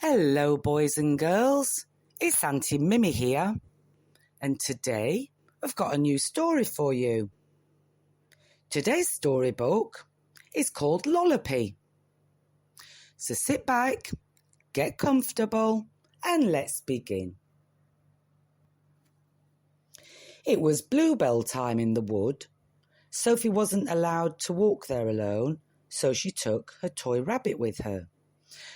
Hello boys and girls, it's Aunty Mimmi here, and today I've got a new story for you. Today's storybook is called LOLLOPY. So sit back, get comfortable, and let's begin. It was bluebell time in the wood. Sophie wasn't allowed to walk there alone, so she took her toy rabbit with her.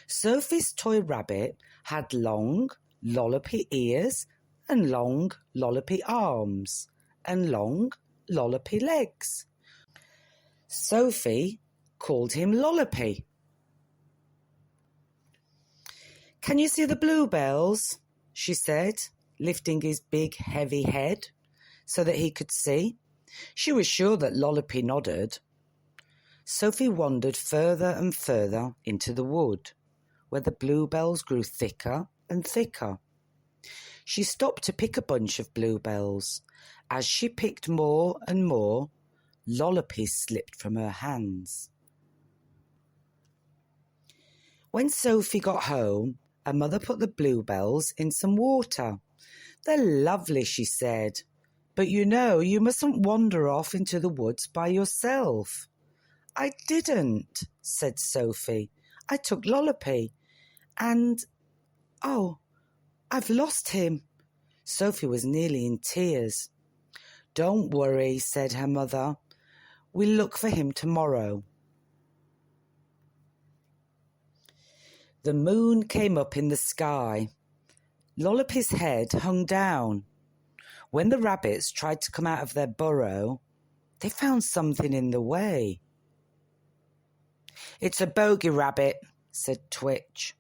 Sophie's toy rabbit had long, lollopy ears and long, lollopy arms and long, lollopy legs. Sophie called him LOLLOPY. "Can you see the bluebells?" she said, lifting his big, heavy head so that he could see. She was sure that LOLLOPY nodded. Sophie wandered further and further into the wood, where the bluebells grew thicker and thicker. She stopped to pick a bunch of bluebells. As she picked more and more, LOLLOPY slipped from her hands. When Sophie got home, her mother put the bluebells in some water. "They're lovely," she said, "but you mustn't wander off into the woods by yourself." "I didn't," said Sophie. "I took LOLLOPY. And, I've lost him." Sophie was nearly in tears. "Don't worry," said her mother. "We'll look for him tomorrow." The moon came up in the sky. LOLLOPY's head hung down. When the rabbits tried to come out of their burrow, they found something in the way. "It's a bogey rabbit," said Twitch.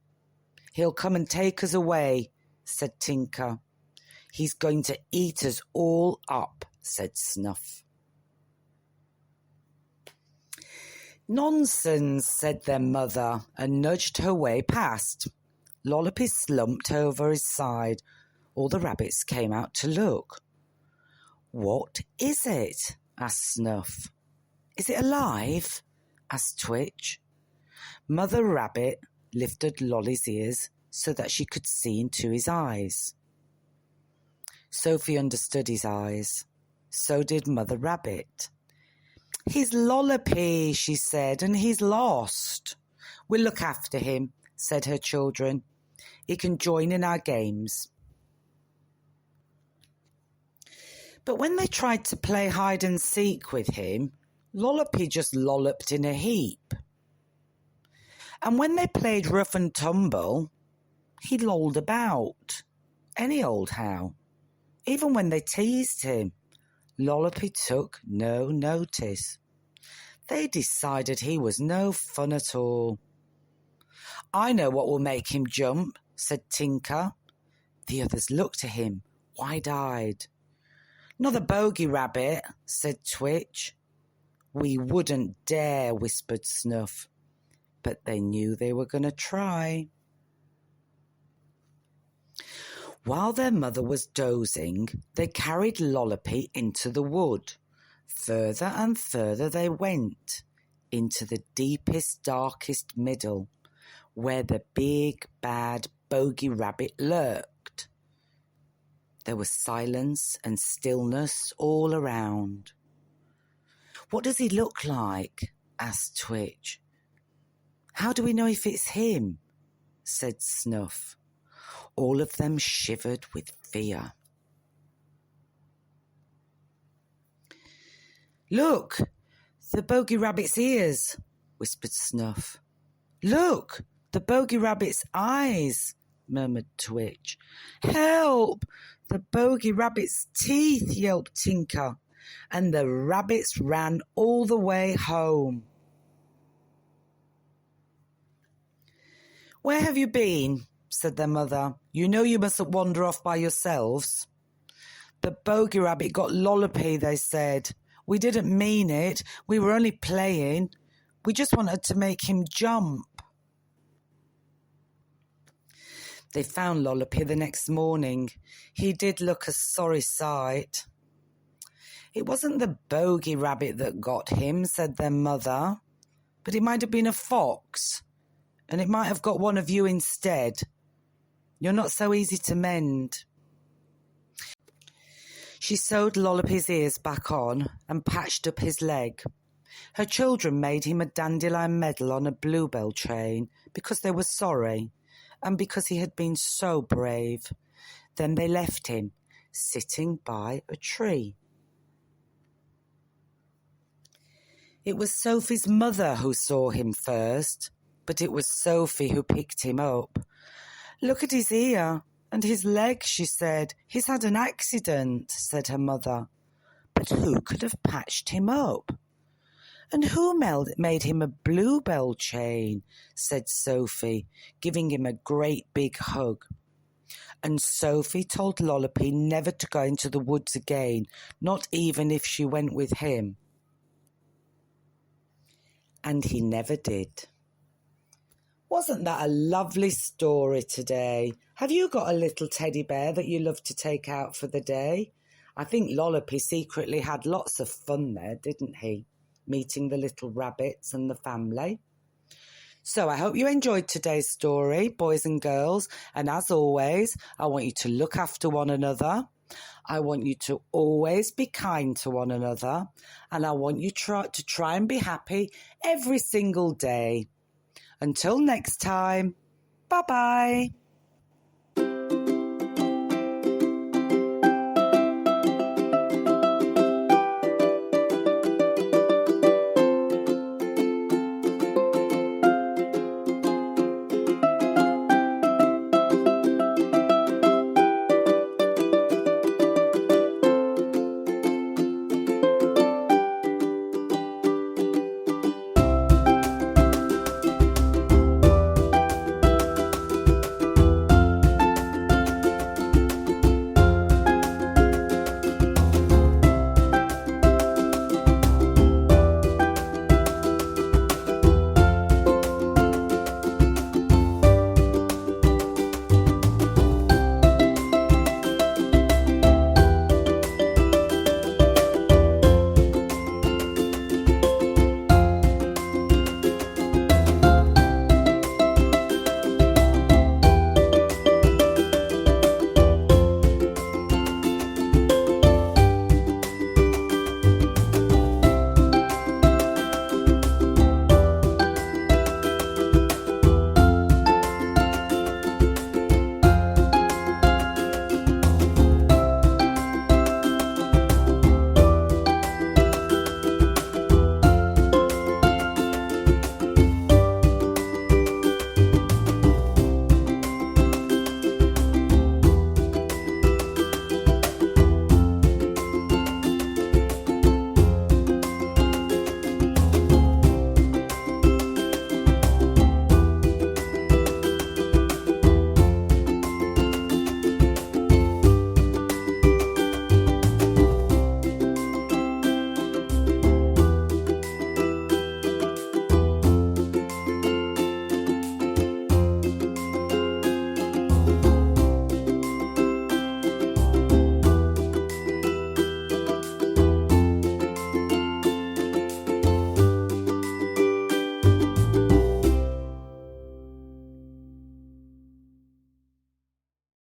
"He'll come and take us away," said Tinker. "He's going to eat us all up," said Snuff. "Nonsense," said their mother, and nudged her way past. LOLLOPY slumped over his side. All the rabbits came out to look. "What is it?" asked Snuff. "Is it alive?" asked Twitch. Mother Rabbit lifted Lolly's ears so that she could see into his eyes. Sophie understood his eyes. So did Mother Rabbit. "He's LOLLOPY," she said, "and he's lost." "We'll look after him," said her children. "He can join in our games." But when they tried to play hide and seek with him, LOLLOPY just lolloped in a heap. And when they played rough and tumble, he lolled about, any old how. Even when they teased him, LOLLOPY took no notice. They decided he was no fun at all. "I know what will make him jump," said Tinker. The others looked at him, wide-eyed. "Not the bogey rabbit," said Twitch. "We wouldn't dare," whispered Snuff. But they knew they were going to try. While their mother was dozing, they carried LOLLOPY into the wood. Further and further they went, into the deepest, darkest middle, where the big, bad bogey rabbit lurked. There was silence and stillness all around. "What does he look like?" asked Twitch. "How do we know if it's him?" said Snuff. All of them shivered with fear. "Look, the bogey rabbit's ears," whispered Snuff. "Look, the bogey rabbit's eyes," murmured Twitch. "Help! The bogey rabbit's teeth," yelped Tinker, and the rabbits ran all the way home. "Where have you been?" said their mother. "You know you mustn't wander off by yourselves." "The bogey rabbit got LOLLOPY," they said. "We didn't mean it. We were only playing. We just wanted to make him jump." They found LOLLOPY the next morning. He did look a sorry sight. "It wasn't the bogey rabbit that got him," said their mother, "but it might have been a fox. and it might have got one of you instead. You're not so easy to mend. She sewed LOLLOPY's ears back on and patched up his leg. Her children made him a dandelion medal on a bluebell chain because they were sorry and because he had been so brave. Then they left him, sitting by a tree. It was Sophie's mother who saw him first, but it was Sophie who picked him up. "Look at his ear and his leg," she said. "He's had an accident," said her mother. "But who could have patched him up?" "And who made him a bluebell chain?" said Sophie, giving him a great big hug. And Sophie told LOLLOPY never to go into the woods again, not even if she went with him. And he never did. Wasn't that a lovely story today? Have you got a little teddy bear that you love to take out for the day? I think LOLLOPY secretly had lots of fun there, didn't he? Meeting the little rabbits and the family. So I hope you enjoyed today's story, boys and girls. And as always, I want you to look after one another. I want you to always be kind to one another. And I want you to try and be happy every single day. Until next time, bye-bye.